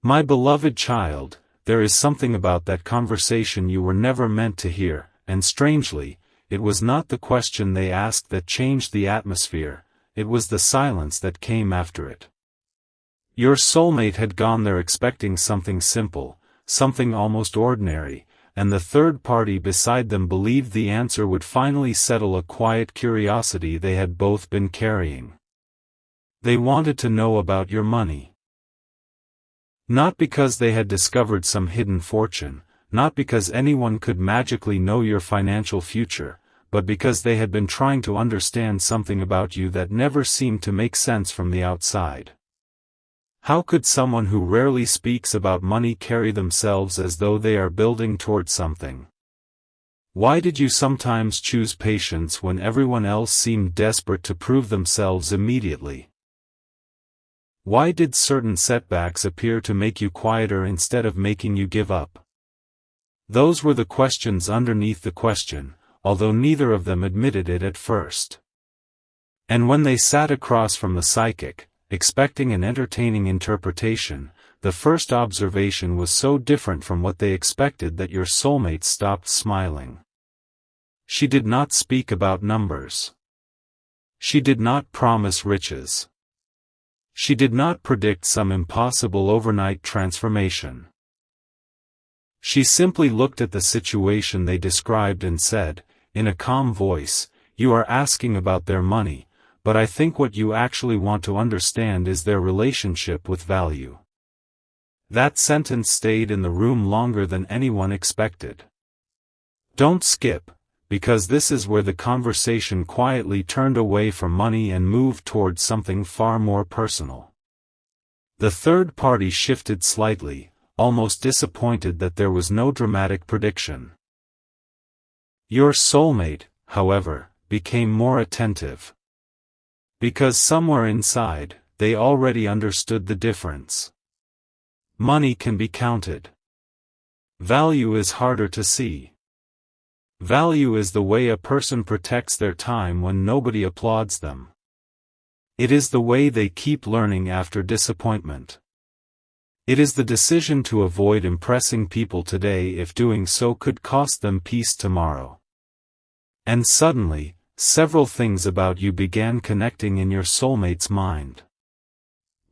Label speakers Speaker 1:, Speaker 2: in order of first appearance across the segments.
Speaker 1: My beloved child, there is something about that conversation you were never meant to hear, and strangely, it was not the question they asked that changed the atmosphere, it was the silence that came after it. Your soulmate had gone there expecting something simple, something almost ordinary, and the third party beside them believed the answer would finally settle a quiet curiosity they had both been carrying. They wanted to know about your money. Not because they had discovered some hidden fortune, not because anyone could magically know your financial future, but because they had been trying to understand something about you that never seemed to make sense from the outside. How could someone who rarely speaks about money carry themselves as though they are building toward something? Why did you sometimes choose patience when everyone else seemed desperate to prove themselves immediately? Why did certain setbacks appear to make you quieter instead of making you give up? Those were the questions underneath the question, although neither of them admitted it at first. And when they sat across from the psychic, expecting an entertaining interpretation, the first observation was so different from what they expected that your soulmate stopped smiling. She did not speak about numbers. She did not promise riches. She did not predict some impossible overnight transformation. She simply looked at the situation they described and said, in a calm voice, "You are asking about their money, but I think what you actually want to understand is their relationship with value." That sentence stayed in the room longer than anyone expected. Don't skip, because this is where the conversation quietly turned away from money and moved towards something far more personal. The third party shifted slightly, almost disappointed that there was no dramatic prediction. Your soulmate, however, became more attentive. Because somewhere inside, they already understood the difference. Money can be counted. Value is harder to see. Value is the way a person protects their time when nobody applauds them. It is the way they keep learning after disappointment. It is the decision to avoid impressing people today if doing so could cost them peace tomorrow. And suddenly, several things about you began connecting in your soulmate's mind.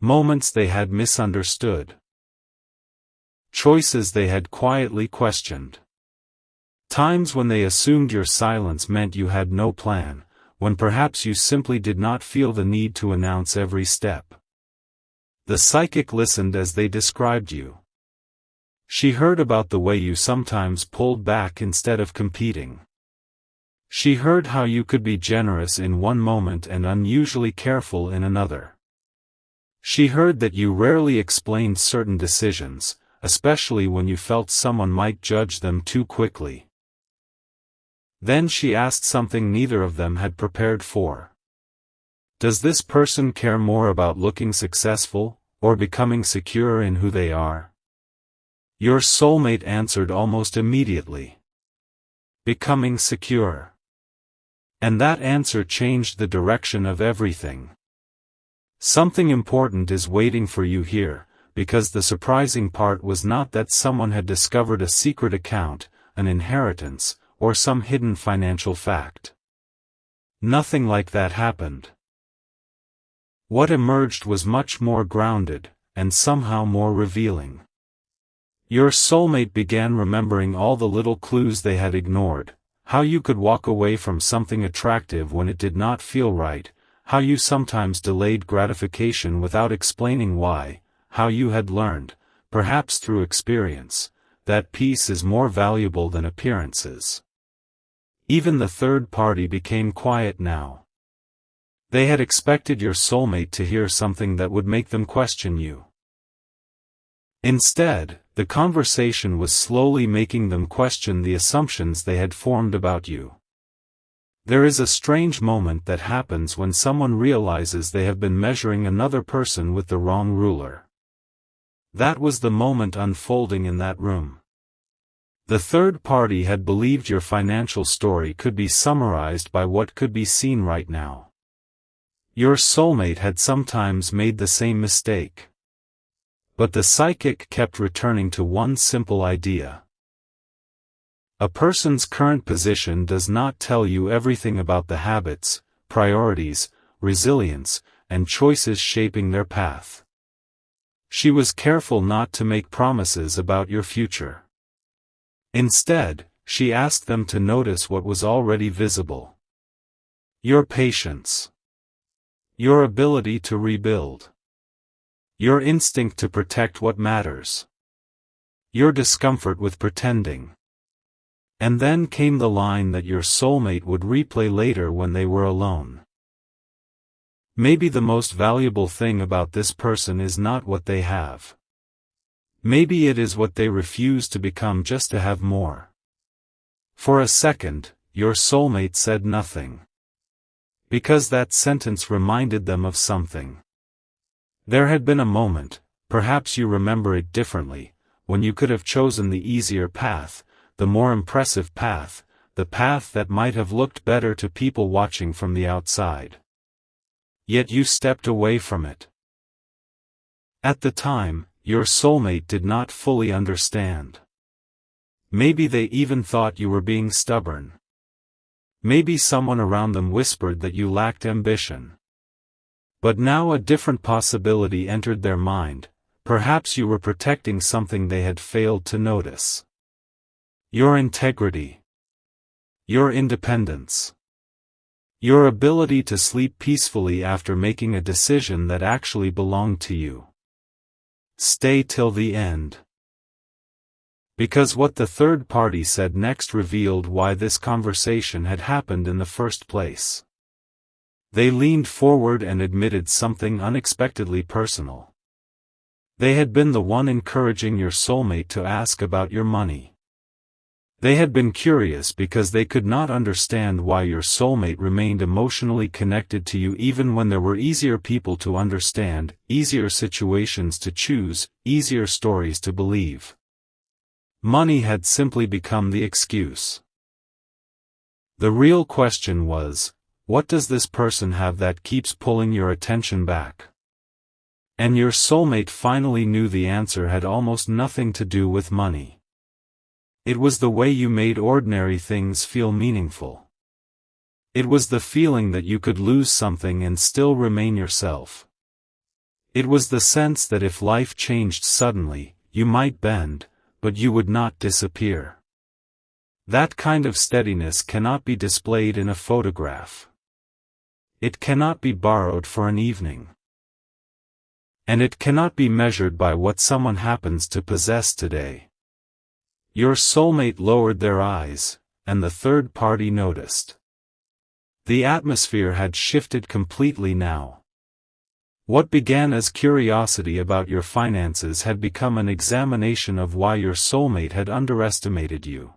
Speaker 1: Moments they had misunderstood. Choices they had quietly questioned. Times when they assumed your silence meant you had no plan, when perhaps you simply did not feel the need to announce every step. The psychic listened as they described you. She heard about the way you sometimes pulled back instead of competing. She heard how you could be generous in one moment and unusually careful in another. She heard that you rarely explained certain decisions, especially when you felt someone might judge them too quickly. Then she asked something neither of them had prepared for. Does this person care more about looking successful, or becoming secure in who they are? Your soulmate answered almost immediately. Becoming secure. And that answer changed the direction of everything. Something important is waiting for you here, because the surprising part was not that someone had discovered a secret account, an inheritance, or some hidden financial fact. Nothing like that happened. What emerged was much more grounded, and somehow more revealing. Your soulmate began remembering all the little clues they had ignored, how you could walk away from something attractive when it did not feel right, how you sometimes delayed gratification without explaining why, how you had learned, perhaps through experience, that peace is more valuable than appearances. Even the third party became quiet now. They had expected your soulmate to hear something that would make them question you. Instead, the conversation was slowly making them question the assumptions they had formed about you. There is a strange moment that happens when someone realizes they have been measuring another person with the wrong ruler. That was the moment unfolding in that room. The third party had believed your financial story could be summarized by what could be seen right now. Your soulmate had sometimes made the same mistake. But the psychic kept returning to one simple idea. A person's current position does not tell you everything about the habits, priorities, resilience, and choices shaping their path. She was careful not to make promises about your future. Instead, she asked them to notice what was already visible. Your patience. Your ability to rebuild. Your instinct to protect what matters. Your discomfort with pretending. And then came the line that your soulmate would replay later when they were alone. Maybe the most valuable thing about this person is not what they have. Maybe it is what they refuse to become just to have more. For a second, your soulmate said nothing. Because that sentence reminded them of something. There had been a moment, perhaps you remember it differently, when you could have chosen the easier path, the more impressive path, the path that might have looked better to people watching from the outside. Yet you stepped away from it. At the time, your soulmate did not fully understand. Maybe they even thought you were being stubborn. Maybe someone around them whispered that you lacked ambition. But now a different possibility entered their mind. Perhaps you were protecting something they had failed to notice. Your integrity. Your independence. Your ability to sleep peacefully after making a decision that actually belonged to you. Stay till the end. Because what the third party said next revealed why this conversation had happened in the first place. They leaned forward and admitted something unexpectedly personal. They had been the one encouraging your soulmate to ask about your money. They had been curious because they could not understand why your soulmate remained emotionally connected to you even when there were easier people to understand, easier situations to choose, easier stories to believe. Money had simply become the excuse. The real question was, what does this person have that keeps pulling your attention back? And your soulmate finally knew the answer had almost nothing to do with money. It was the way you made ordinary things feel meaningful. It was the feeling that you could lose something and still remain yourself. It was the sense that if life changed suddenly, you might bend, but you would not disappear. That kind of steadiness cannot be displayed in a photograph. It cannot be borrowed for an evening. And it cannot be measured by what someone happens to possess today. Your soulmate lowered their eyes, and the third party noticed. The atmosphere had shifted completely now. What began as curiosity about your finances had become an examination of why your soulmate had underestimated you.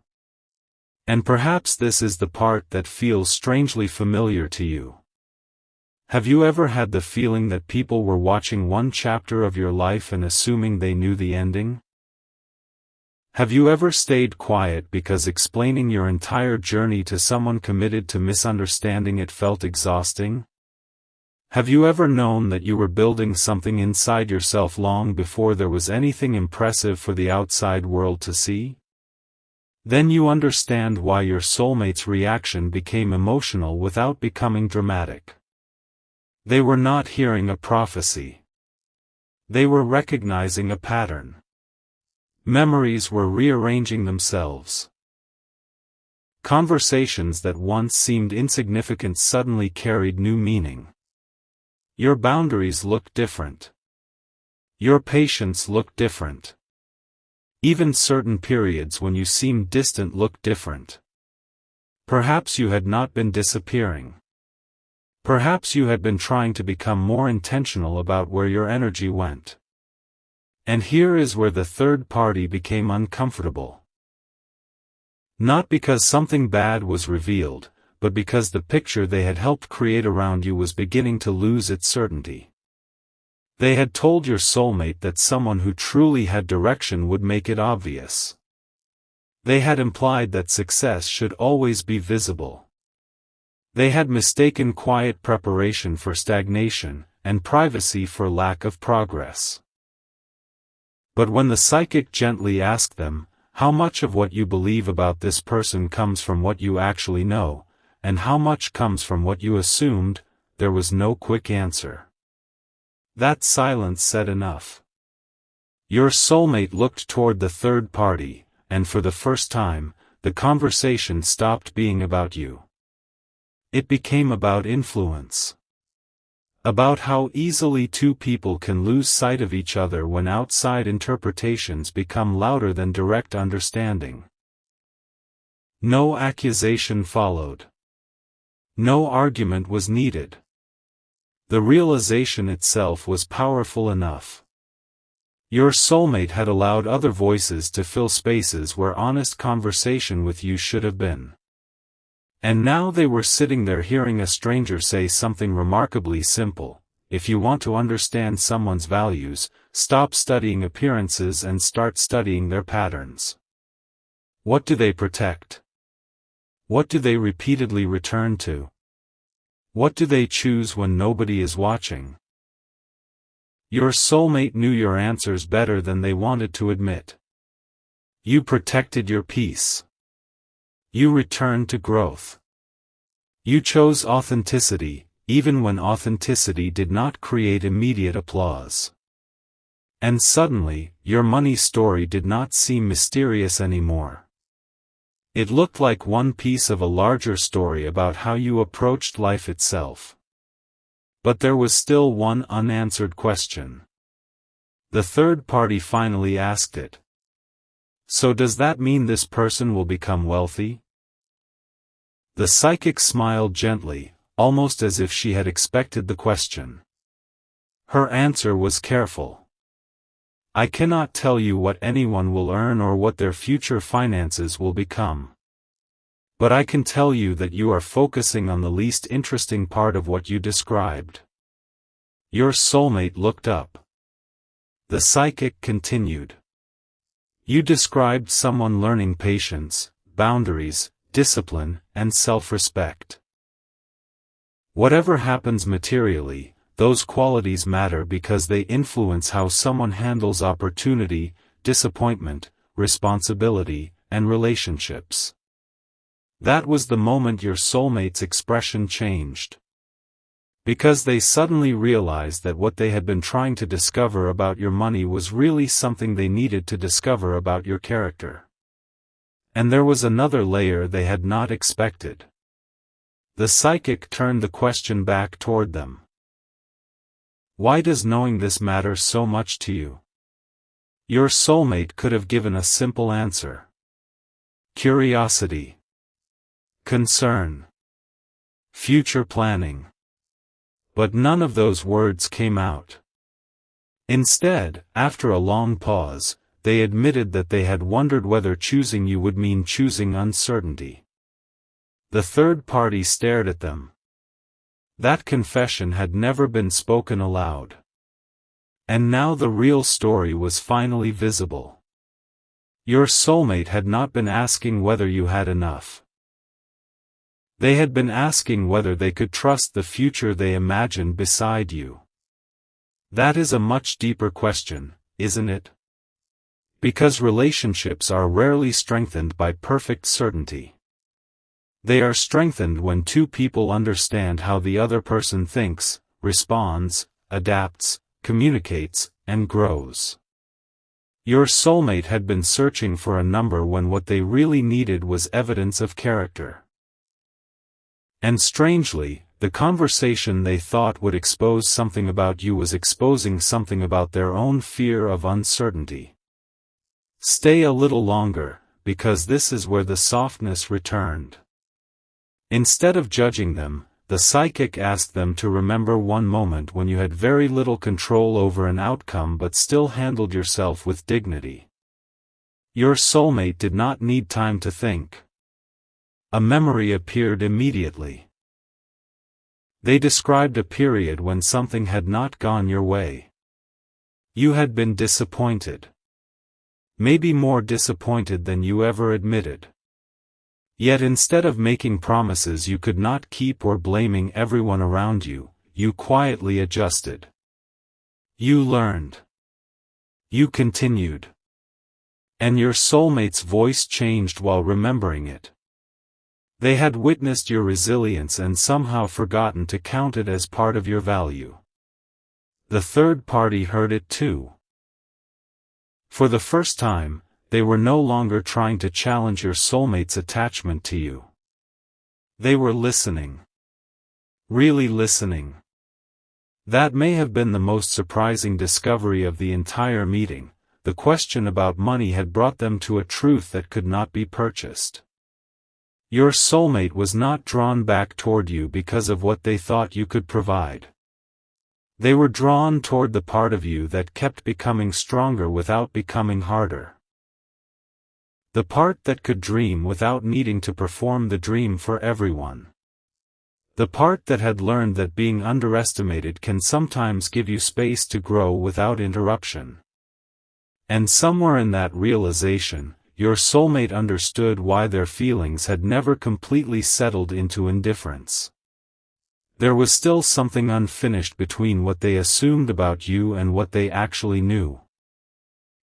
Speaker 1: And perhaps this is the part that feels strangely familiar to you. Have you ever had the feeling that people were watching one chapter of your life and assuming they knew the ending? Have you ever stayed quiet because explaining your entire journey to someone committed to misunderstanding it felt exhausting? Have you ever known that you were building something inside yourself long before there was anything impressive for the outside world to see? Then you understand why your soulmate's reaction became emotional without becoming dramatic. They were not hearing a prophecy. They were recognizing a pattern. Memories were rearranging themselves. Conversations that once seemed insignificant suddenly carried new meaning. Your boundaries looked different. Your patience looked different. Even certain periods when you seemed distant looked different. Perhaps you had not been disappearing. Perhaps you had been trying to become more intentional about where your energy went. And here is where the third party became uncomfortable. Not because something bad was revealed, but because the picture they had helped create around you was beginning to lose its certainty. They had told your soulmate that someone who truly had direction would make it obvious. They had implied that success should always be visible. They had mistaken quiet preparation for stagnation, and privacy for lack of progress. But when the psychic gently asked them, how much of what you believe about this person comes from what you actually know, and how much comes from what you assumed, there was no quick answer. That silence said enough. Your soulmate looked toward the third party, and for the first time, the conversation stopped being about you. It became about influence. About how easily two people can lose sight of each other when outside interpretations become louder than direct understanding. No accusation followed. No argument was needed. The realization itself was powerful enough. Your soulmate had allowed other voices to fill spaces where honest conversation with you should have been. And now they were sitting there hearing a stranger say something remarkably simple: if you want to understand someone's values, stop studying appearances and start studying their patterns. What do they protect? What do they repeatedly return to? What do they choose when nobody is watching? Your soulmate knew your answers better than they wanted to admit. You protected your peace. You returned to growth. You chose authenticity, even when authenticity did not create immediate applause. And suddenly, your money story did not seem mysterious anymore. It looked like one piece of a larger story about how you approached life itself. But there was still one unanswered question. The third party finally asked it. So does that mean this person will become wealthy? The psychic smiled gently, almost as if she had expected the question. Her answer was careful. I cannot tell you what anyone will earn or what their future finances will become. But I can tell you that you are focusing on the least interesting part of what you described. Your soulmate looked up. The psychic continued. You described someone learning patience, boundaries, discipline, and self-respect. Whatever happens materially, those qualities matter because they influence how someone handles opportunity, disappointment, responsibility, and relationships. That was the moment your soulmate's expression changed. Because they suddenly realized that what they had been trying to discover about your money was really something they needed to discover about your character. And there was another layer they had not expected. The psychic turned the question back toward them. Why does knowing this matter so much to you? Your soulmate could have given a simple answer. Curiosity. Concern. Future planning. But none of those words came out. Instead, after a long pause, they admitted that they had wondered whether choosing you would mean choosing uncertainty. The third party stared at them. That confession had never been spoken aloud. And now the real story was finally visible. Your soulmate had not been asking whether you had enough. They had been asking whether they could trust the future they imagined beside you. That is a much deeper question, isn't it? Because relationships are rarely strengthened by perfect certainty. They are strengthened when two people understand how the other person thinks, responds, adapts, communicates, and grows. Your soulmate had been searching for a number when what they really needed was evidence of character. And strangely, the conversation they thought would expose something about you was exposing something about their own fear of uncertainty. Stay a little longer, because this is where the softness returned. Instead of judging them, the psychic asked them to remember one moment when you had very little control over an outcome but still handled yourself with dignity. Your soulmate did not need time to think. A memory appeared immediately. They described a period when something had not gone your way. You had been disappointed. Maybe more disappointed than you ever admitted. Yet instead of making promises you could not keep or blaming everyone around you, you quietly adjusted. You learned. You continued. And your soulmate's voice changed while remembering it. They had witnessed your resilience and somehow forgotten to count it as part of your value. The third party heard it too. For the first time, they were no longer trying to challenge your soulmate's attachment to you. They were listening. Really listening. That may have been the most surprising discovery of the entire meeting. The question about money had brought them to a truth that could not be purchased. Your soulmate was not drawn back toward you because of what they thought you could provide. They were drawn toward the part of you that kept becoming stronger without becoming harder. The part that could dream without needing to perform the dream for everyone. The part that had learned that being underestimated can sometimes give you space to grow without interruption. And somewhere in that realization, your soulmate understood why their feelings had never completely settled into indifference. There was still something unfinished between what they assumed about you and what they actually knew.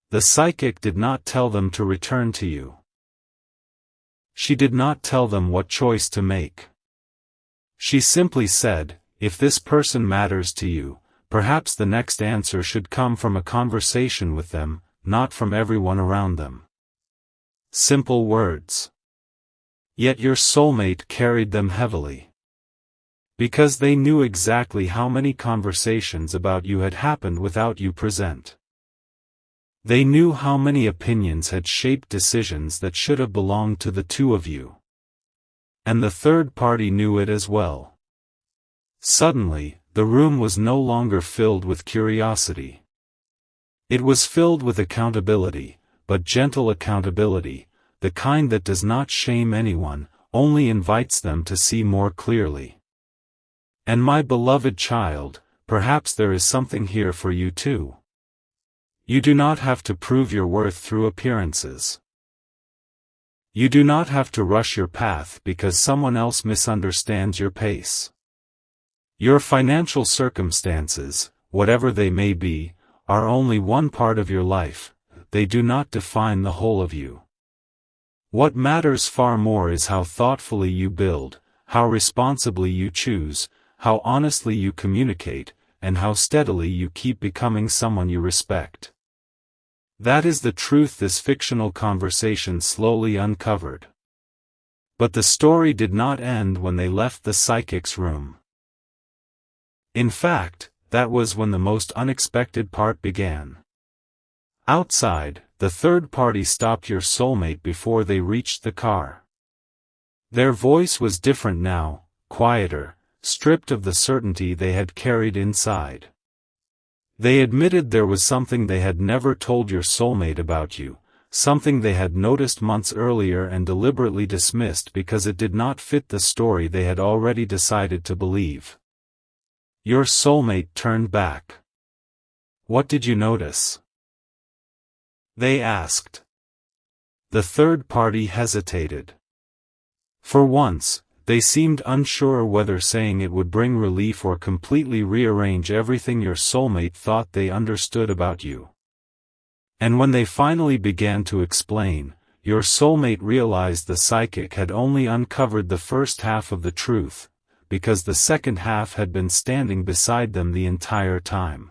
Speaker 1: The psychic did not tell them to return to you. She did not tell them what choice to make. She simply said, if this person matters to you, perhaps the next answer should come from a conversation with them, not from everyone around them. Simple words. Yet your soulmate carried them heavily. Because they knew exactly how many conversations about you had happened without you present. They knew how many opinions had shaped decisions that should have belonged to the two of you. And the third party knew it as well. Suddenly, the room was no longer filled with curiosity. It was filled with accountability, but gentle accountability, the kind that does not shame anyone, only invites them to see more clearly. And my beloved child, perhaps there is something here for you too. You do not have to prove your worth through appearances. You do not have to rush your path because someone else misunderstands your pace. Your financial circumstances, whatever they may be, are only one part of your life. They do not define the whole of you. What matters far more is how thoughtfully you build, how responsibly you choose, how honestly you communicate, and how steadily you keep becoming someone you respect. That is the truth this fictional conversation slowly uncovered. But the story did not end when they left the psychic's room. In fact, that was when the most unexpected part began. Outside, the third party stopped your soulmate before they reached the car. Their voice was different now, quieter, stripped of the certainty they had carried inside. They admitted there was something they had never told your soulmate about you, something they had noticed months earlier and deliberately dismissed because it did not fit the story they had already decided to believe. Your soulmate turned back. What did you notice? They asked. The third party hesitated. For once, they seemed unsure whether saying it would bring relief or completely rearrange everything your soulmate thought they understood about you. And when they finally began to explain, your soulmate realized the psychic had only uncovered the first half of the truth, because the second half had been standing beside them the entire time.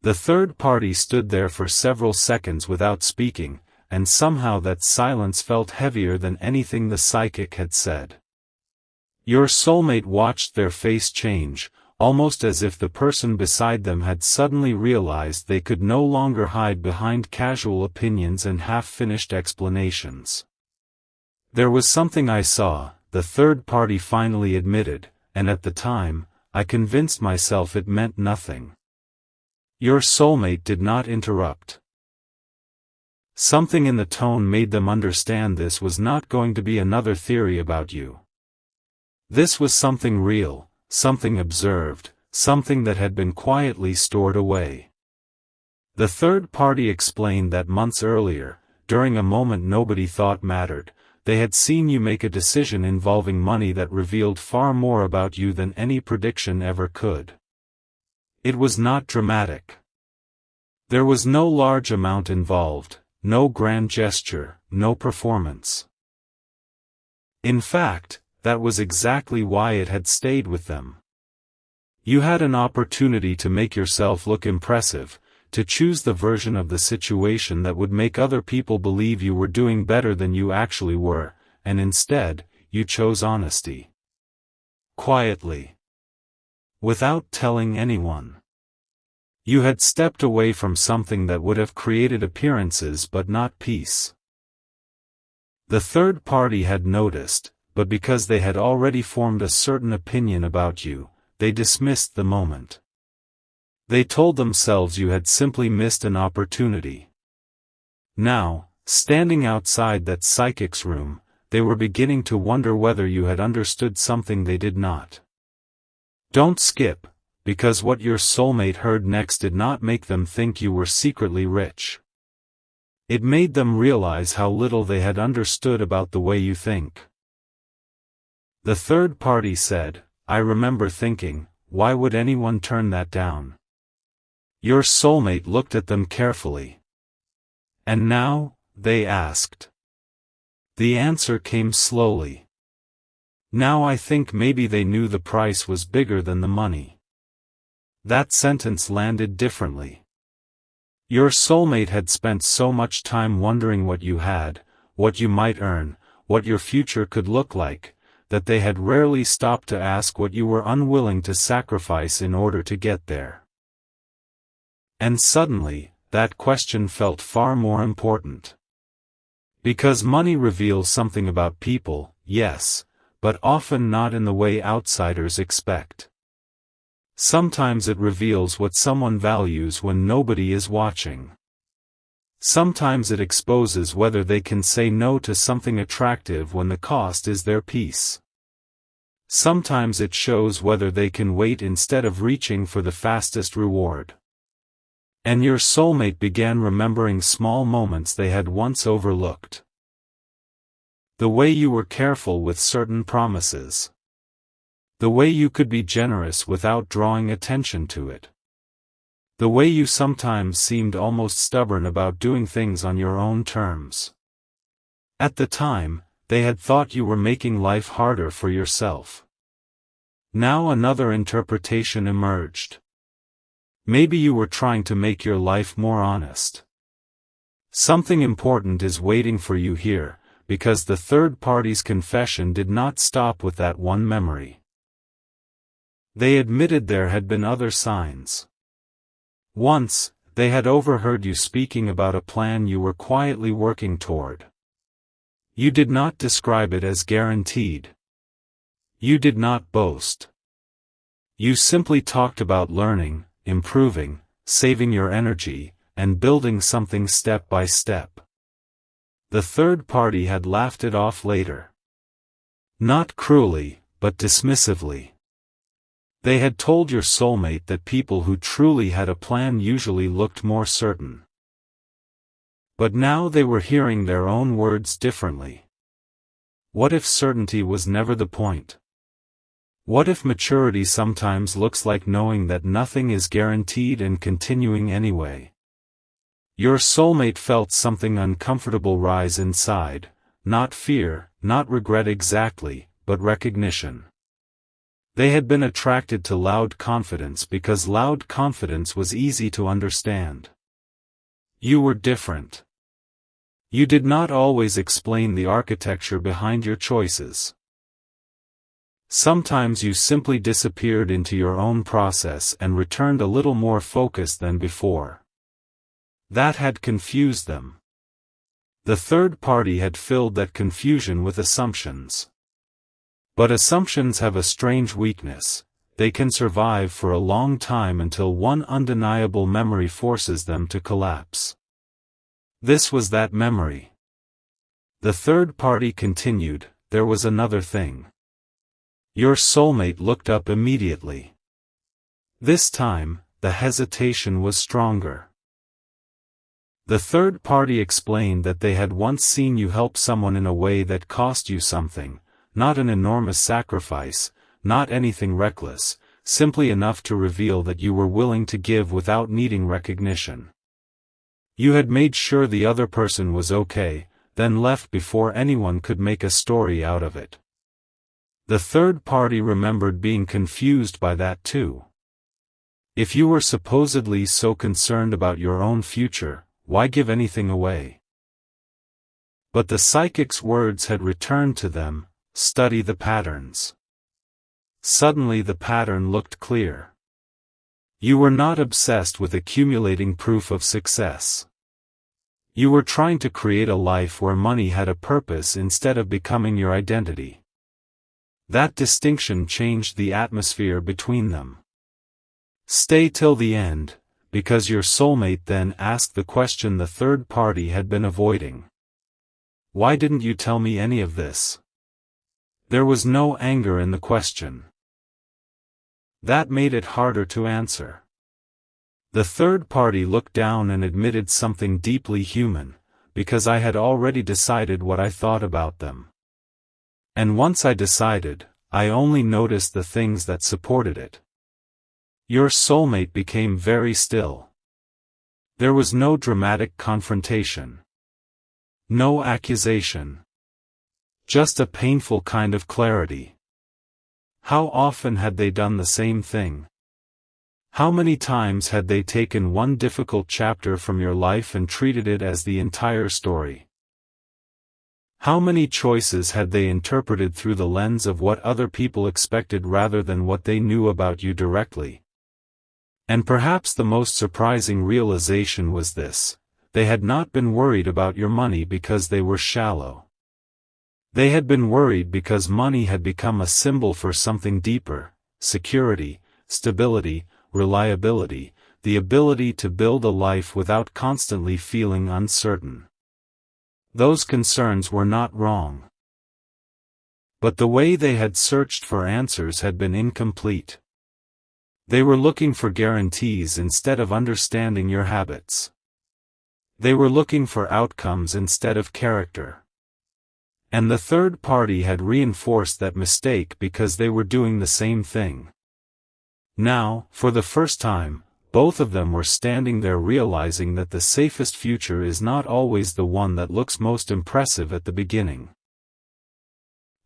Speaker 1: The third party stood there for several seconds without speaking, and somehow that silence felt heavier than anything the psychic had said. Your soulmate watched their face change, almost as if the person beside them had suddenly realized they could no longer hide behind casual opinions and half-finished explanations. There was something I saw, the third party finally admitted, and at the time, I convinced myself it meant nothing. Your soulmate did not interrupt. Something in the tone made them understand this was not going to be another theory about you. This was something real, something observed, something that had been quietly stored away. The third party explained that months earlier, during a moment nobody thought mattered, they had seen you make a decision involving money that revealed far more about you than any prediction ever could. It was not dramatic. There was no large amount involved, no grand gesture, no performance. In fact, that was exactly why it had stayed with them. You had an opportunity to make yourself look impressive, to choose the version of the situation that would make other people believe you were doing better than you actually were, and instead, you chose honesty. Quietly. Without telling anyone. You had stepped away from something that would have created appearances but not peace. The third party had noticed, but because they had already formed a certain opinion about you, they dismissed the moment. They told themselves you had simply missed an opportunity. Now, standing outside that psychic's room, they were beginning to wonder whether you had understood something they did not. Don't skip, because what your soulmate heard next did not make them think you were secretly rich. It made them realize how little they had understood about the way you think. The third party said, "I remember thinking, why would anyone turn that down?" Your soulmate looked at them carefully. "And now?" they asked. The answer came slowly. "Now I think maybe they knew the price was bigger than the money." That sentence landed differently. Your soulmate had spent so much time wondering what you had, what you might earn, what your future could look like, that they had rarely stopped to ask what you were unwilling to sacrifice in order to get there. And suddenly, that question felt far more important. Because money reveals something about people, yes, but often not in the way outsiders expect. Sometimes it reveals what someone values when nobody is watching. Sometimes it exposes whether they can say no to something attractive when the cost is their peace. Sometimes it shows whether they can wait instead of reaching for the fastest reward. And your soulmate began remembering small moments they had once overlooked. The way you were careful with certain promises. The way you could be generous without drawing attention to it. The way you sometimes seemed almost stubborn about doing things on your own terms. At the time, they had thought you were making life harder for yourself. Now another interpretation emerged. Maybe you were trying to make your life more honest. Something important is waiting for you here, because the third party's confession did not stop with that one memory. They admitted there had been other signs. Once, they had overheard you speaking about a plan you were quietly working toward. You did not describe it as guaranteed. You did not boast. You simply talked about learning, improving, saving your energy, and building something step by step. The third party had laughed it off later. Not cruelly, but dismissively. They had told your soulmate that people who truly had a plan usually looked more certain. But now they were hearing their own words differently. What if certainty was never the point? What if maturity sometimes looks like knowing that nothing is guaranteed and continuing anyway? Your soulmate felt something uncomfortable rise inside, not fear, not regret exactly, but recognition. They had been attracted to loud confidence because loud confidence was easy to understand. You were different. You did not always explain the architecture behind your choices. Sometimes you simply disappeared into your own process and returned a little more focused than before. That had confused them. The third party had filled that confusion with assumptions. But assumptions have a strange weakness. They can survive for a long time until one undeniable memory forces them to collapse. This was that memory. The third party continued, there was another thing. Your soulmate looked up immediately. This time, the hesitation was stronger. The third party explained that they had once seen you help someone in a way that cost you something. Not an enormous sacrifice, not anything reckless, simply enough to reveal that you were willing to give without needing recognition. You had made sure the other person was okay, then left before anyone could make a story out of it. The third party remembered being confused by that too. If you were supposedly so concerned about your own future, why give anything away? But the psychic's words had returned to them, study the patterns. Suddenly the pattern looked clear. You were not obsessed with accumulating proof of success. You were trying to create a life where money had a purpose instead of becoming your identity. That distinction changed the atmosphere between them. Stay till the end, because your soulmate then asked the question the third party had been avoiding. Why didn't you tell me any of this? There was no anger in the question. That made it harder to answer. The third party looked down and admitted something deeply human, because I had already decided what I thought about them. And once I decided, I only noticed the things that supported it. Your soulmate became very still. There was no dramatic confrontation. No accusation. Just a painful kind of clarity. How often had they done the same thing? How many times had they taken one difficult chapter from your life and treated it as the entire story? How many choices had they interpreted through the lens of what other people expected rather than what they knew about you directly? And perhaps the most surprising realization was this: they had not been worried about your money because they were shallow. They had been worried because money had become a symbol for something deeper: security, stability, reliability, the ability to build a life without constantly feeling uncertain. Those concerns were not wrong. But the way they had searched for answers had been incomplete. They were looking for guarantees instead of understanding your habits. They were looking for outcomes instead of character. And the third party had reinforced that mistake because they were doing the same thing. Now, for the first time, both of them were standing there realizing that the safest future is not always the one that looks most impressive at the beginning.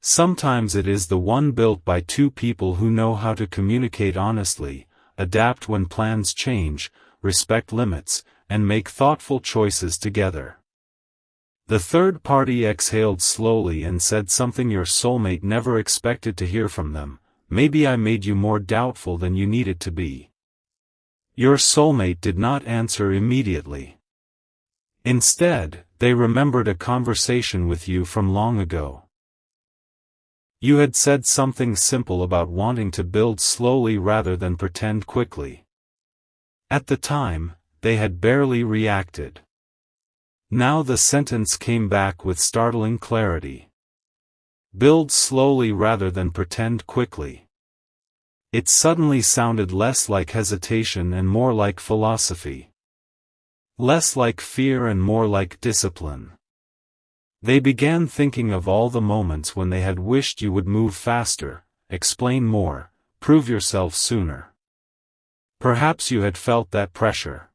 Speaker 1: Sometimes it is the one built by two people who know how to communicate honestly, adapt when plans change, respect limits, and make thoughtful choices together. The third party exhaled slowly and said something your soulmate never expected to hear from them: maybe I made you more doubtful than you needed to be. Your soulmate did not answer immediately. Instead, they remembered a conversation with you from long ago. You had said something simple about wanting to build slowly rather than pretend quickly. At the time, they had barely reacted. Now the sentence came back with startling clarity. Build slowly rather than pretend quickly. It suddenly sounded less like hesitation and more like philosophy. Less like fear and more like discipline. They began thinking of all the moments when they had wished you would move faster, explain more, prove yourself sooner. Perhaps you had felt that pressure.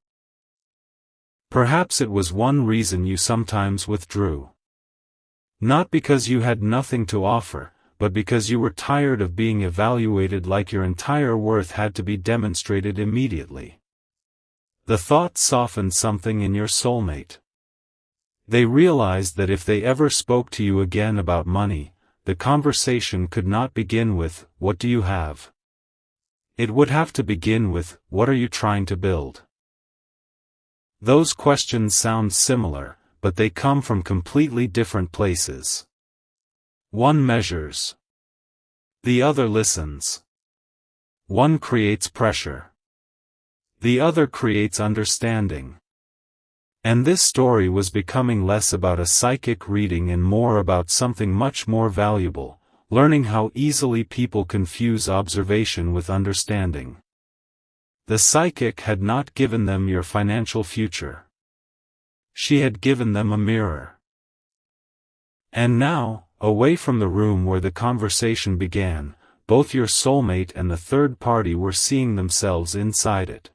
Speaker 1: Perhaps it was one reason you sometimes withdrew. Not because you had nothing to offer, but because you were tired of being evaluated like your entire worth had to be demonstrated immediately. The thought softened something in your soulmate. They realized that if they ever spoke to you again about money, the conversation could not begin with, "What do you have?" It would have to begin with, "What are you trying to build?" Those questions sound similar, but they come from completely different places. One measures. The other listens. One creates pressure. The other creates understanding. And this story was becoming less about a psychic reading and more about something much more valuable: learning how easily people confuse observation with understanding. The psychic had not given them your financial future. She had given them a mirror. And now, away from the room where the conversation began, both your soulmate and the third party were seeing themselves inside it.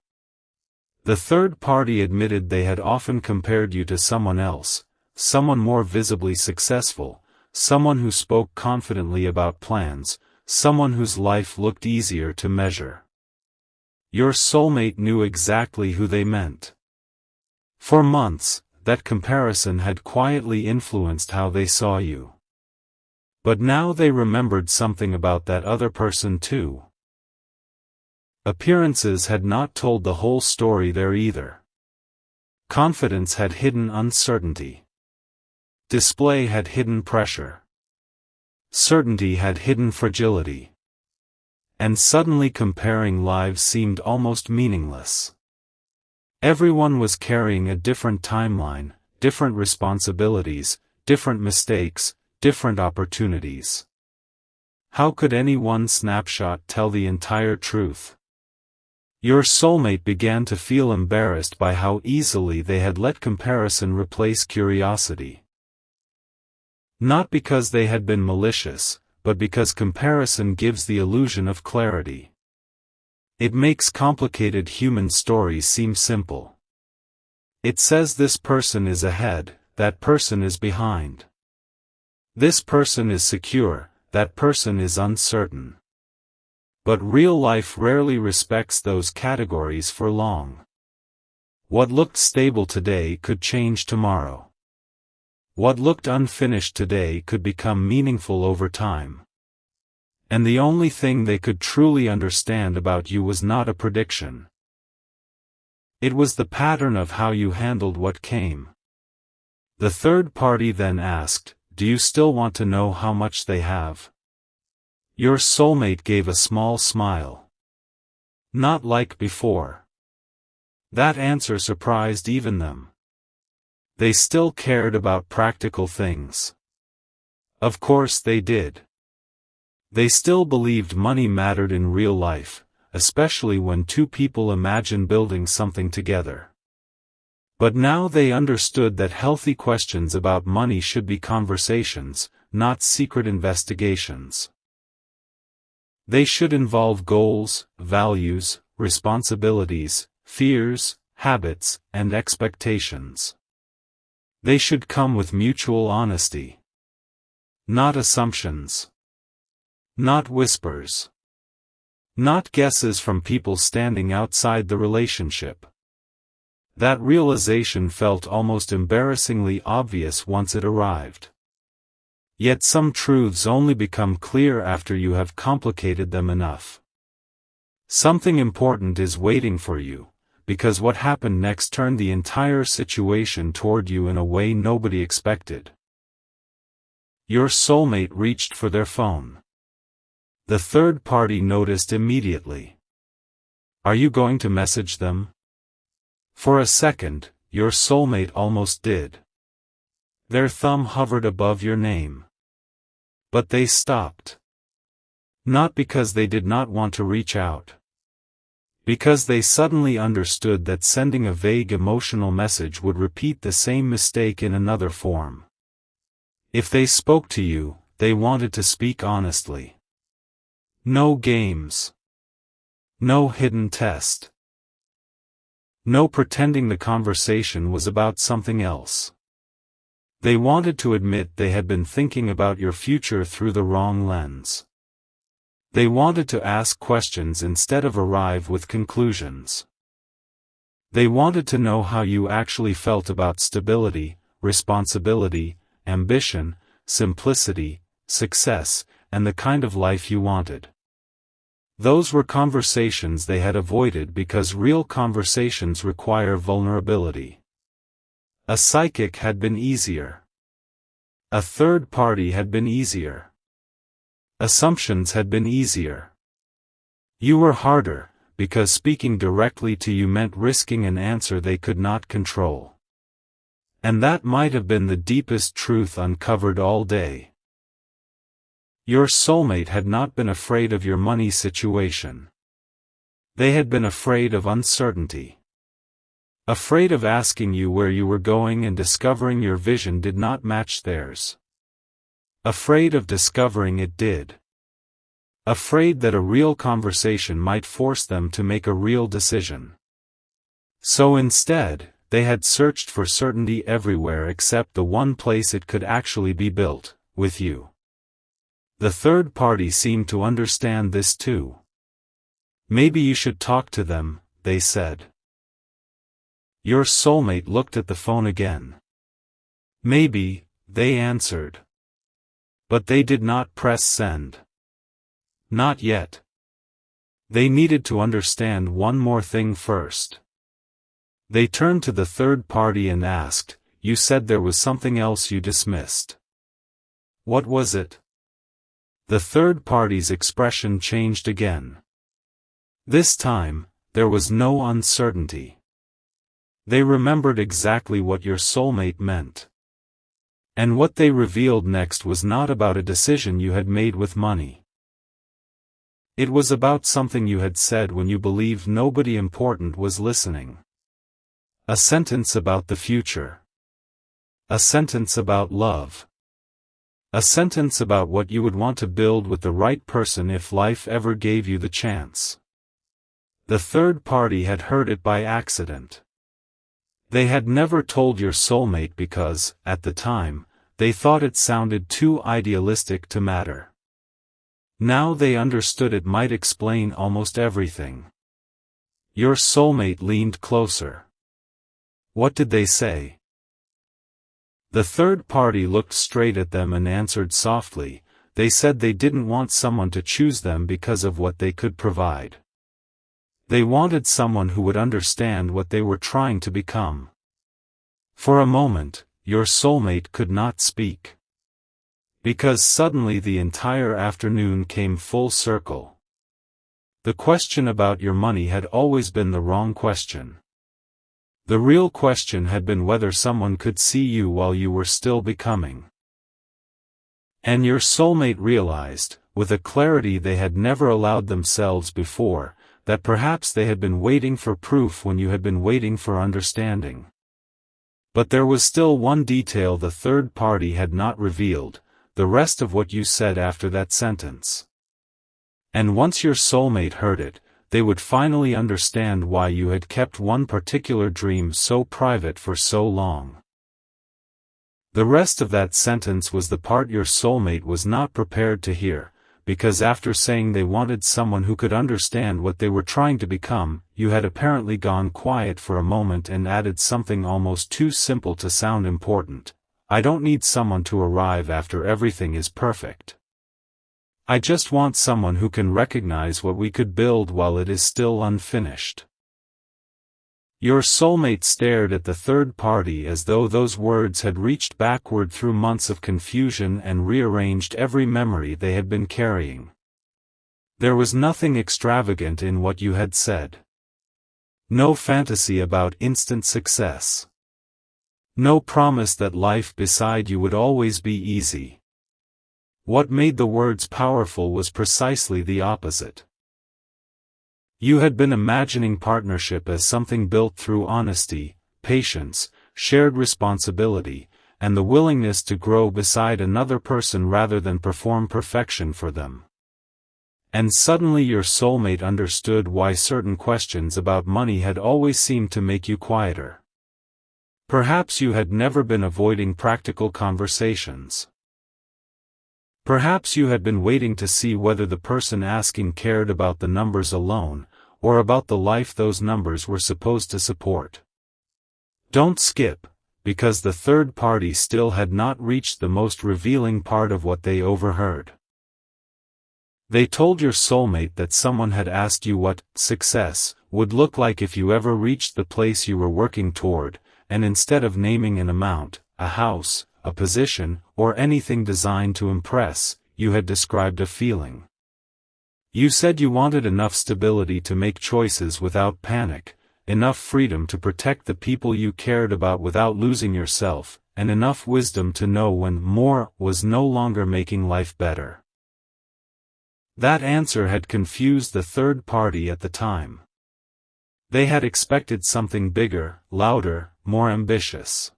Speaker 1: The third party admitted they had often compared you to someone else, someone more visibly successful, someone who spoke confidently about plans, someone whose life looked easier to measure. Your soulmate knew exactly who they meant. For months, that comparison had quietly influenced how they saw you. But now they remembered something about that other person too. Appearances had not told the whole story there either. Confidence had hidden uncertainty. Display had hidden pressure. Certainty had hidden fragility. And suddenly comparing lives seemed almost meaningless. Everyone was carrying a different timeline, different responsibilities, different mistakes, different opportunities. How could any one snapshot tell the entire truth? Your soulmate began to feel embarrassed by how easily they had let comparison replace curiosity. Not because they had been malicious, but because comparison gives the illusion of clarity. It makes complicated human stories seem simple. It says this person is ahead, that person is behind. This person is secure, that person is uncertain. But real life rarely respects those categories for long. What looked stable today could change tomorrow. What looked unfinished today could become meaningful over time. And the only thing they could truly understand about you was not a prediction. It was the pattern of how you handled what came. The third party then asked, "Do you still want to know how much they have?" Your soulmate gave a small smile. Not like before. That answer surprised even them. They still cared about practical things. Of course they did. They still believed money mattered in real life, especially when two people imagine building something together. But now they understood that healthy questions about money should be conversations, not secret investigations. They should involve goals, values, responsibilities, fears, habits, and expectations. They should come with mutual honesty. Not assumptions. Not whispers. Not guesses from people standing outside the relationship. That realization felt almost embarrassingly obvious once it arrived. Yet some truths only become clear after you have complicated them enough. Something important is waiting for you, because what happened next turned the entire situation toward you in a way nobody expected. Your soulmate reached for their phone. The third party noticed immediately. Are you going to message them? For a second, your soulmate almost did. Their thumb hovered above your name. But they stopped. Not because they did not want to reach out. Because they suddenly understood that sending a vague emotional message would repeat the same mistake in another form. If they spoke to you, they wanted to speak honestly. No games. No hidden test. No pretending the conversation was about something else. They wanted to admit they had been thinking about your future through the wrong lens. They wanted to ask questions instead of arrive with conclusions. They wanted to know how you actually felt about stability, responsibility, ambition, simplicity, success, and the kind of life you wanted. Those were conversations they had avoided because real conversations require vulnerability. A psychic had been easier. A third party had been easier. Assumptions had been easier. You were harder, because speaking directly to you meant risking an answer they could not control. And that might have been the deepest truth uncovered all day. Your soulmate had not been afraid of your money situation. They had been afraid of uncertainty. Afraid of asking you where you were going and discovering your vision did not match theirs. Afraid of discovering it did. Afraid that a real conversation might force them to make a real decision. So instead, they had searched for certainty everywhere except the one place it could actually be built, with you. The third party seemed to understand this too. Maybe you should talk to them, they said. Your soulmate looked at the phone again. Maybe, they answered. But they did not press send. Not yet. They needed to understand one more thing first. They turned to the third party and asked, "You said there was something else you dismissed. What was it?" The third party's expression changed again. This time, there was no uncertainty. They remembered exactly what your soulmate meant. And what they revealed next was not about a decision you had made with money. It was about something you had said when you believed nobody important was listening. A sentence about the future. A sentence about love. A sentence about what you would want to build with the right person if life ever gave you the chance. The third party had heard it by accident. They had never told your soulmate because, at the time, they thought it sounded too idealistic to matter. Now they understood it might explain almost everything. Your soulmate leaned closer. What did they say? The third party looked straight at them and answered softly. They said they didn't want someone to choose them because of what they could provide. They wanted someone who would understand what they were trying to become. For a moment, your soulmate could not speak. Because suddenly the entire afternoon came full circle. The question about your money had always been the wrong question. The real question had been whether someone could see you while you were still becoming. And your soulmate realized, with a clarity they had never allowed themselves before, that perhaps they had been waiting for proof when you had been waiting for understanding. But there was still one detail the third party had not revealed, the rest of what you said after that sentence. And once your soulmate heard it, they would finally understand why you had kept one particular dream so private for so long. The rest of that sentence was the part your soulmate was not prepared to hear, because after saying they wanted someone who could understand what they were trying to become, you had apparently gone quiet for a moment and added something almost too simple to sound important. I don't need someone to arrive after everything is perfect. I just want someone who can recognize what we could build while it is still unfinished. Your soulmate stared at the third party as though those words had reached backward through months of confusion and rearranged every memory they had been carrying. There was nothing extravagant in what you had said. No fantasy about instant success. No promise that life beside you would always be easy. What made the words powerful was precisely the opposite. You had been imagining partnership as something built through honesty, patience, shared responsibility, and the willingness to grow beside another person rather than perform perfection for them. And suddenly your soulmate understood why certain questions about money had always seemed to make you quieter. Perhaps you had never been avoiding practical conversations. Perhaps you had been waiting to see whether the person asking cared about the numbers alone, or about the life those numbers were supposed to support. Don't skip, because the third party still had not reached the most revealing part of what they overheard. They told your soulmate that someone had asked you what success would look like if you ever reached the place you were working toward, and instead of naming an amount, a house, a position, or anything designed to impress, you had described a feeling. You said you wanted enough stability to make choices without panic, enough freedom to protect the people you cared about without losing yourself, and enough wisdom to know when more was no longer making life better. That answer had confused the third party at the time. They had expected something bigger, louder, more ambitious.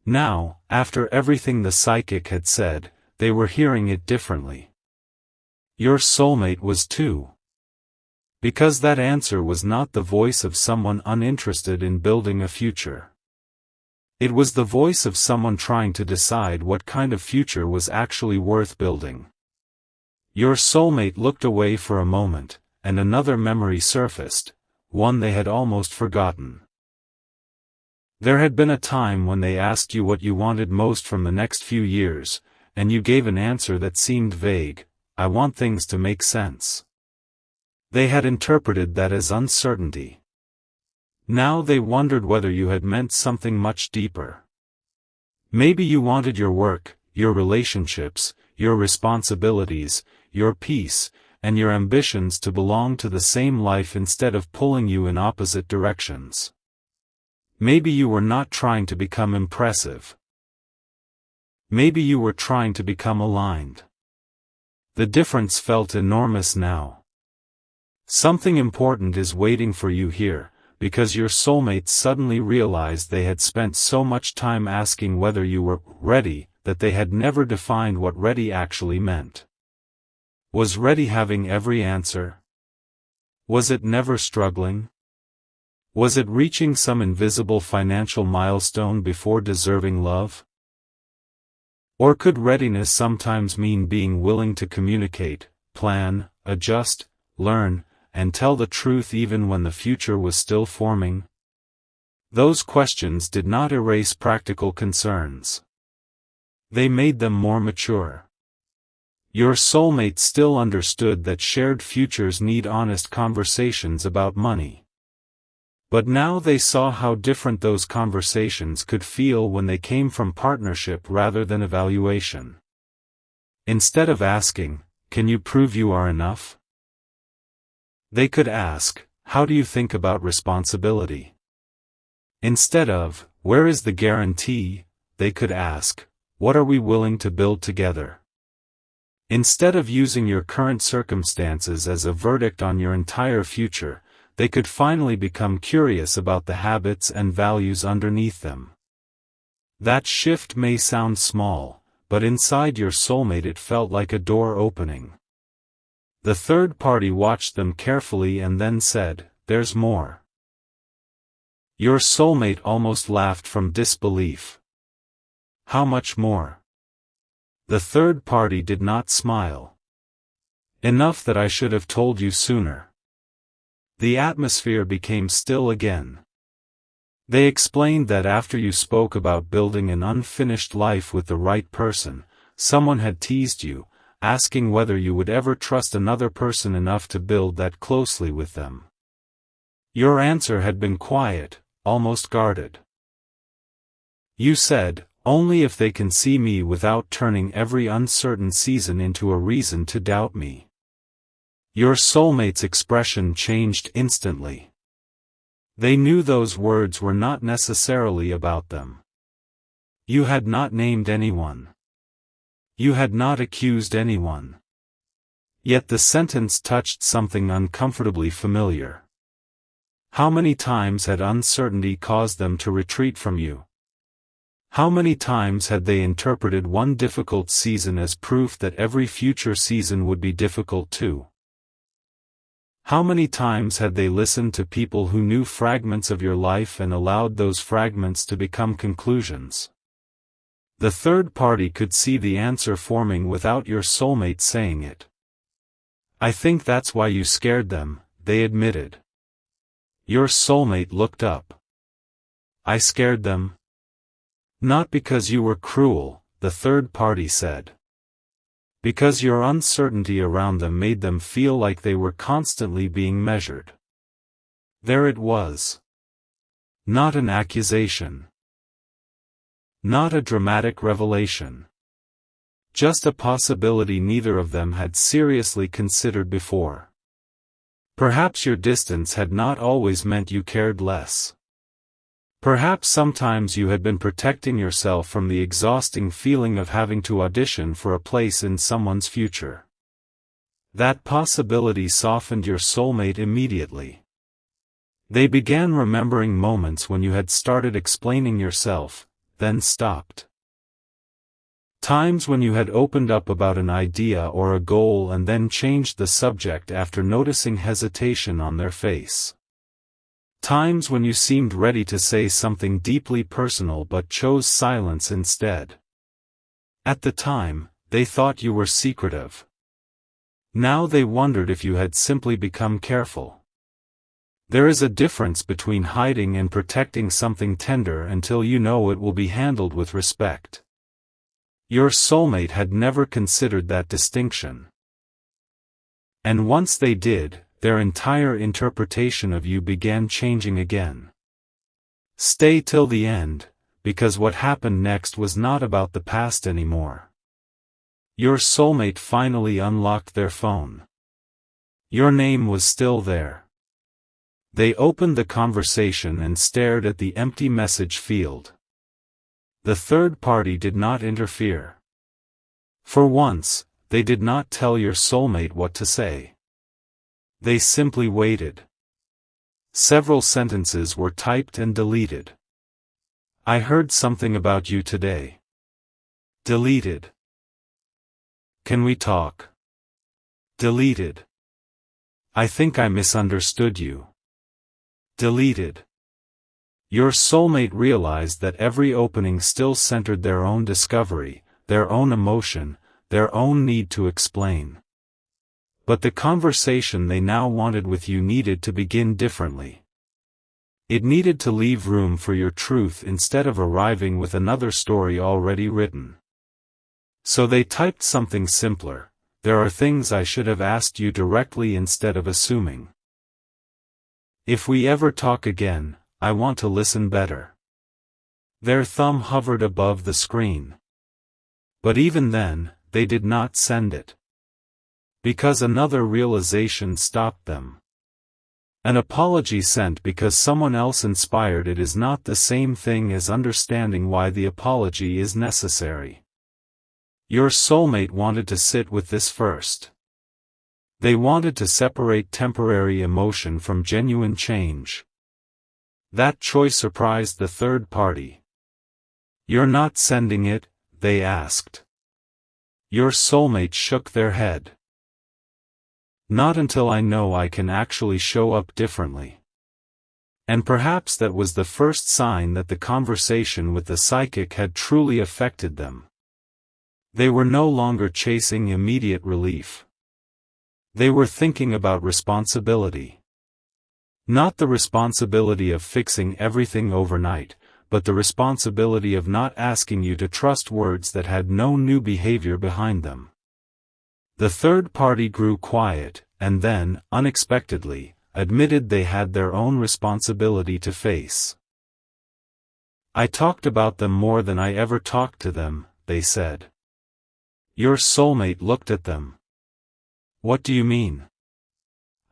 Speaker 1: Now, after everything the psychic had said, they were hearing it differently. Your soulmate was too. Because that answer was not the voice of someone uninterested in building a future. It was the voice of someone trying to decide what kind of future was actually worth building. Your soulmate looked away for a moment, and another memory surfaced, one they had almost forgotten. There had been a time when they asked you what you wanted most from the next few years, and you gave an answer that seemed vague. I want things to make sense. They had interpreted that as uncertainty. Now they wondered whether you had meant something much deeper. Maybe you wanted your work, your relationships, your responsibilities, your peace, and your ambitions to belong to the same life instead of pulling you in opposite directions. Maybe you were not trying to become impressive. Maybe you were trying to become aligned. The difference felt enormous now. Something important is waiting for you here, because your soulmates suddenly realized they had spent so much time asking whether you were ready, that they had never defined what ready actually meant. Was ready having every answer? Was it never struggling? Was it reaching some invisible financial milestone before deserving love? Or could readiness sometimes mean being willing to communicate, plan, adjust, learn, and tell the truth even when the future was still forming? Those questions did not erase practical concerns. They made them more mature. Your soulmate still understood that shared futures need honest conversations about money. But now they saw how different those conversations could feel when they came from partnership rather than evaluation. Instead of asking, "Can you prove you are enough?" they could ask, "How do you think about responsibility?" Instead of, "Where is the guarantee?" they could ask, "What are we willing to build together?" Instead of using your current circumstances as a verdict on your entire future, they could finally become curious about the habits and values underneath them. That shift may sound small, but inside your soulmate it felt like a door opening. The third party watched them carefully and then said, "There's more." Your soulmate almost laughed from disbelief. How much more? The third party did not smile. Enough that I should have told you sooner. The atmosphere became still again. They explained that after you spoke about building an unfinished life with the right person, someone had teased you, asking whether you would ever trust another person enough to build that closely with them. Your answer had been quiet, almost guarded. You said, "Only if they can see me without turning every uncertain season into a reason to doubt me." Your soulmate's expression changed instantly. They knew those words were not necessarily about them. You had not named anyone. You had not accused anyone. Yet the sentence touched something uncomfortably familiar. How many times had uncertainty caused them to retreat from you? How many times had they interpreted one difficult season as proof that every future season would be difficult too? How many times had they listened to people who knew fragments of your life and allowed those fragments to become conclusions? The third party could see the answer forming without your soulmate saying it. "I think that's why you scared them," they admitted. Your soulmate looked up. "I scared them?" "Not because you were cruel," the third party said. "Because your uncertainty around them made them feel like they were constantly being measured." There it was. Not an accusation. Not a dramatic revelation. Just a possibility neither of them had seriously considered before. Perhaps your distance had not always meant you cared less. Perhaps sometimes you had been protecting yourself from the exhausting feeling of having to audition for a place in someone's future. That possibility softened your soulmate immediately. They began remembering moments when you had started explaining yourself, then stopped. Times when you had opened up about an idea or a goal and then changed the subject after noticing hesitation on their face. Times when you seemed ready to say something deeply personal but chose silence instead. At the time, they thought you were secretive. Now they wondered if you had simply become careful. There is a difference between hiding and protecting something tender until you know it will be handled with respect. Your soulmate had never considered that distinction. And once they did, their entire interpretation of you began changing again. Stay till the end, because what happened next was not about the past anymore. Your soulmate finally unlocked their phone. Your name was still there. They opened the conversation and stared at the empty message field. The third party did not interfere. For once, they did not tell your soulmate what to say. They simply waited. Several sentences were typed and deleted. I heard something about you today. Deleted. Can we talk? Deleted. I think I misunderstood you. Deleted. Your soulmate realized that every opening still centered their own discovery, their own emotion, their own need to explain. But the conversation they now wanted with you needed to begin differently. It needed to leave room for your truth instead of arriving with another story already written. So they typed something simpler: there are things I should have asked you directly instead of assuming. If we ever talk again, I want to listen better. Their thumb hovered above the screen. But even then, they did not send it. Because another realization stopped them. An apology sent because someone else inspired it is not the same thing as understanding why the apology is necessary. Your soulmate wanted to sit with this first. They wanted to separate temporary emotion from genuine change. That choice surprised the third party. You're not sending it, they asked. Your soulmate shook their head. Not until I know I can actually show up differently. And perhaps that was the first sign that the conversation with the psychic had truly affected them. They were no longer chasing immediate relief. They were thinking about responsibility. Not the responsibility of fixing everything overnight, but the responsibility of not asking you to trust words that had no new behavior behind them. The third party grew quiet, and then, unexpectedly, admitted they had their own responsibility to face. I talked about them more than I ever talked to them, they said. Your soulmate looked at them. What do you mean?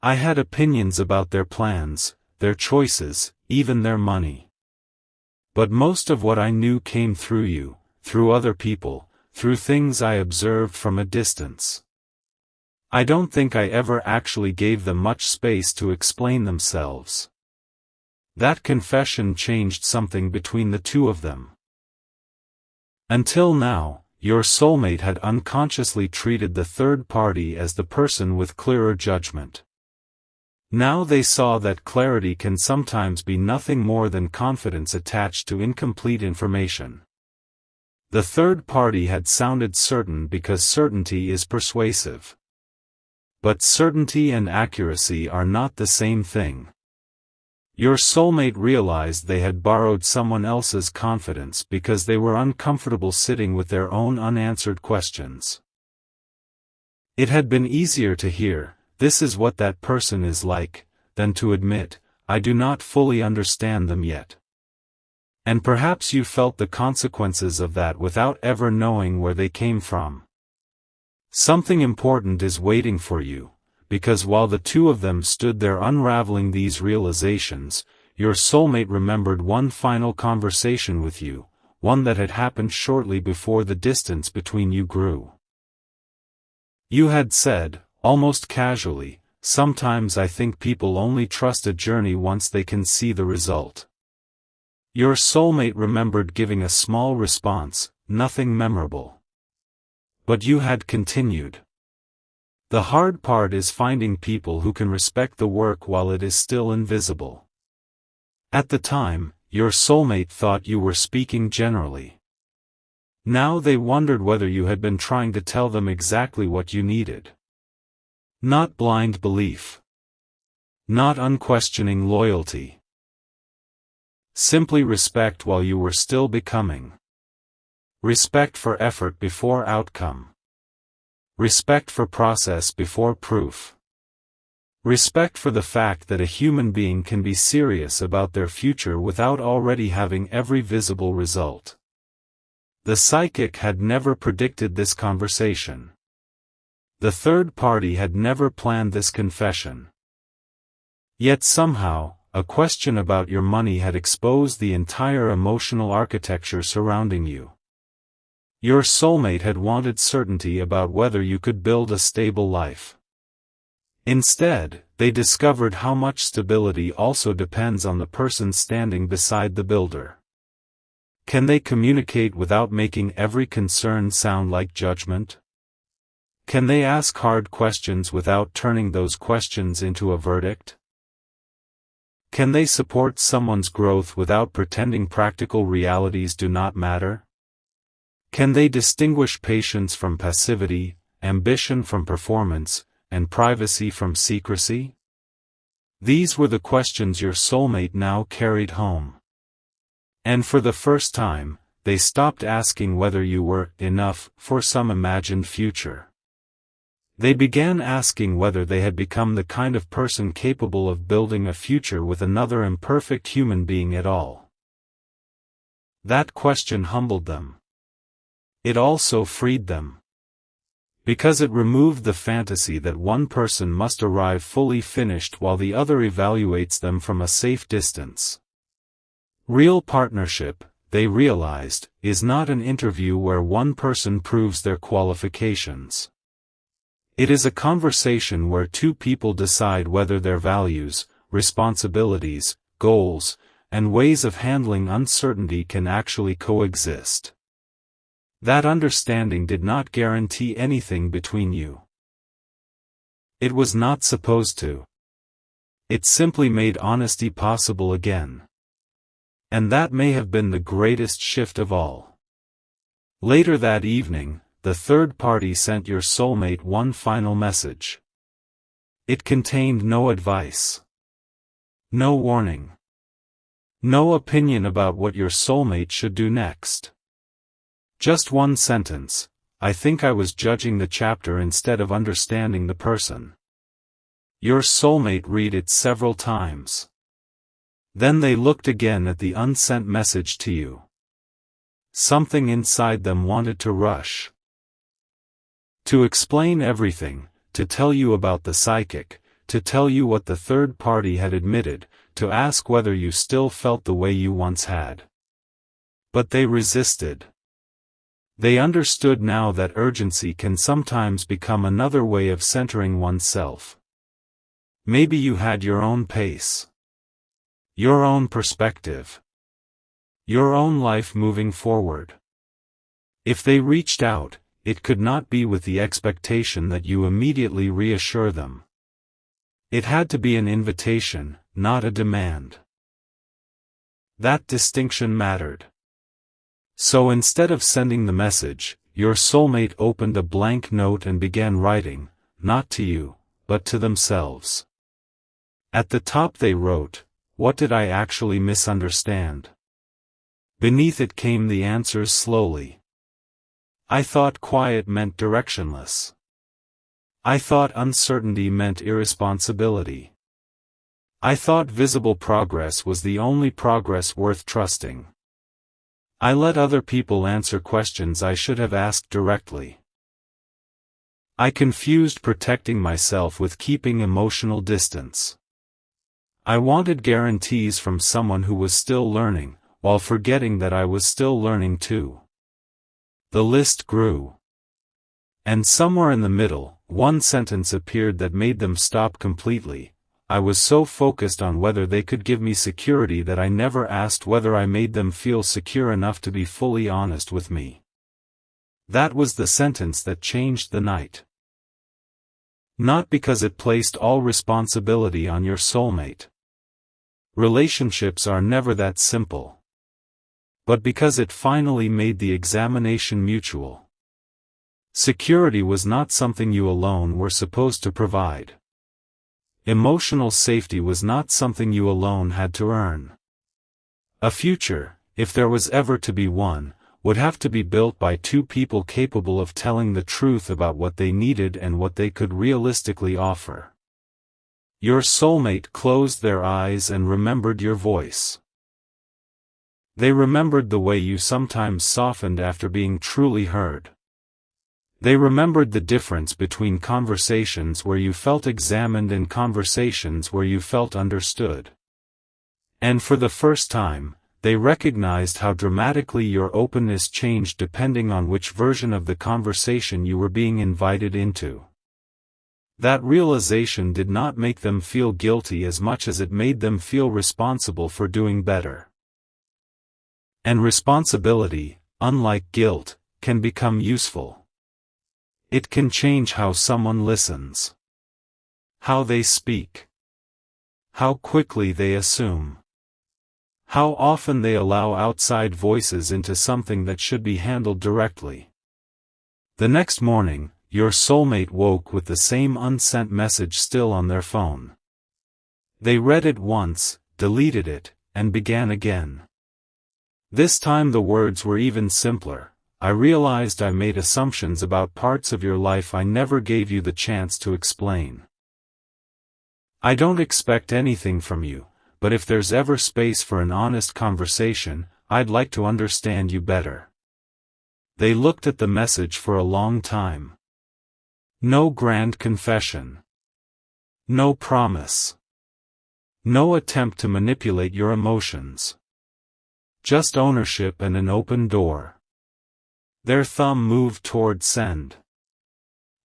Speaker 1: I had opinions about their plans, their choices, even their money. But most of what I knew came through you, through other people, through things I observed from a distance. I don't think I ever actually gave them much space to explain themselves. That confession changed something between the two of them. Until now, your soulmate had unconsciously treated the third party as the person with clearer judgment. Now they saw that clarity can sometimes be nothing more than confidence attached to incomplete information. The third party had sounded certain because certainty is persuasive. But certainty and accuracy are not the same thing. Your soulmate realized they had borrowed someone else's confidence because they were uncomfortable sitting with their own unanswered questions. It had been easier to hear, "This is what that person is like," than to admit, "I do not fully understand them yet." And perhaps you felt the consequences of that without ever knowing where they came from. Something important is waiting for you. Because while the two of them stood there unraveling these realizations, your soulmate remembered one final conversation with you, one that had happened shortly before the distance between you grew. You had said, almost casually, "Sometimes I think people only trust a journey once they can see the result." Your soulmate remembered giving a small response, nothing memorable. But you had continued. The hard part is finding people who can respect the work while it is still invisible. At the time, your soulmate thought you were speaking generally. Now they wondered whether you had been trying to tell them exactly what you needed. Not blind belief. Not unquestioning loyalty. Simply respect while you were still becoming. Respect for effort before outcome. Respect for process before proof. Respect for the fact that a human being can be serious about their future without already having every visible result. The psychic had never predicted this conversation. The third party had never planned this confession. Yet somehow, a question about your money had exposed the entire emotional architecture surrounding you. Your soulmate had wanted certainty about whether you could build a stable life. Instead, they discovered how much stability also depends on the person standing beside the builder. Can they communicate without making every concern sound like judgment? Can they ask hard questions without turning those questions into a verdict? Can they support someone's growth without pretending practical realities do not matter? Can they distinguish patience from passivity, ambition from performance, and privacy from secrecy? These were the questions your soulmate now carried home. And for the first time, they stopped asking whether you were enough for some imagined future. They began asking whether they had become the kind of person capable of building a future with another imperfect human being at all. That question humbled them. It also freed them. Because it removed the fantasy that one person must arrive fully finished while the other evaluates them from a safe distance. Real partnership, they realized, is not an interview where one person proves their qualifications. It is a conversation where two people decide whether their values, responsibilities, goals, and ways of handling uncertainty can actually coexist. That understanding did not guarantee anything between you. It was not supposed to. It simply made honesty possible again. And that may have been the greatest shift of all. Later that evening, the third party sent your soulmate one final message. It contained no advice. No warning. No opinion about what your soulmate should do next. Just one sentence: I think I was judging the chapter instead of understanding the person. Your soulmate read it several times. Then they looked again at the unsent message to you. Something inside them wanted to rush. To explain everything, to tell you about the psychic, to tell you what the third party had admitted, to ask whether you still felt the way you once had. But they resisted. They understood now that urgency can sometimes become another way of centering oneself. Maybe you had your own pace. Your own perspective. Your own life moving forward. If they reached out, it could not be with the expectation that you immediately reassure them. It had to be an invitation, not a demand. That distinction mattered. So instead of sending the message, your soulmate opened a blank note and began writing, not to you, but to themselves. At the top they wrote, "What did I actually misunderstand?" Beneath it came the answers slowly. I thought quiet meant directionless. I thought uncertainty meant irresponsibility. I thought visible progress was the only progress worth trusting. I let other people answer questions I should have asked directly. I confused protecting myself with keeping emotional distance. I wanted guarantees from someone who was still learning, while forgetting that I was still learning too. The list grew. And somewhere in the middle, one sentence appeared that made them stop completely. I was so focused on whether they could give me security that I never asked whether I made them feel secure enough to be fully honest with me. That was the sentence that changed the night. Not because it placed all responsibility on your soulmate. Relationships are never that simple. But because it finally made the examination mutual. Security was not something you alone were supposed to provide. Emotional safety was not something you alone had to earn. A future, if there was ever to be one, would have to be built by two people capable of telling the truth about what they needed and what they could realistically offer. Your soulmate closed their eyes and remembered your voice. They remembered the way you sometimes softened after being truly heard. They remembered the difference between conversations where you felt examined and conversations where you felt understood. And for the first time, they recognized how dramatically your openness changed depending on which version of the conversation you were being invited into. That realization did not make them feel guilty as much as it made them feel responsible for doing better. And responsibility, unlike guilt, can become useful. It can change how someone listens, how they speak, how quickly they assume, how often they allow outside voices into something that should be handled directly. The next morning, your soulmate woke with the same unsent message still on their phone. They read it once, deleted it, and began again. This time the words were even simpler. I realized I made assumptions about parts of your life I never gave you the chance to explain. I don't expect anything from you, but if there's ever space for an honest conversation, I'd like to understand you better. They looked at the message for a long time. No grand confession. No promise. No attempt to manipulate your emotions. Just ownership and an open door. Their thumb moved toward send.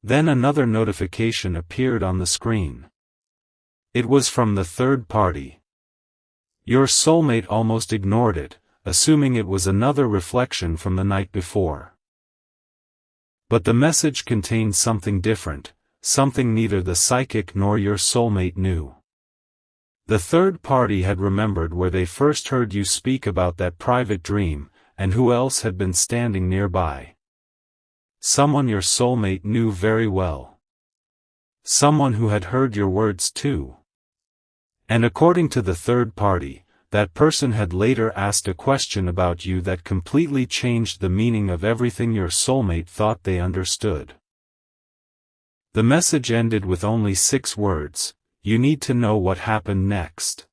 Speaker 1: Then another notification appeared on the screen. It was from the third party. Your soulmate almost ignored it, assuming it was another reflection from the night before. But the message contained something different, something neither the psychic nor your soulmate knew. The third party had remembered where they first heard you speak about that private dream, and who else had been standing nearby. Someone your soulmate knew very well. Someone who had heard your words too. And according to the third party, that person had later asked a question about you that completely changed the meaning of everything your soulmate thought they understood. The message ended with only 6 words: you need to know what happened next.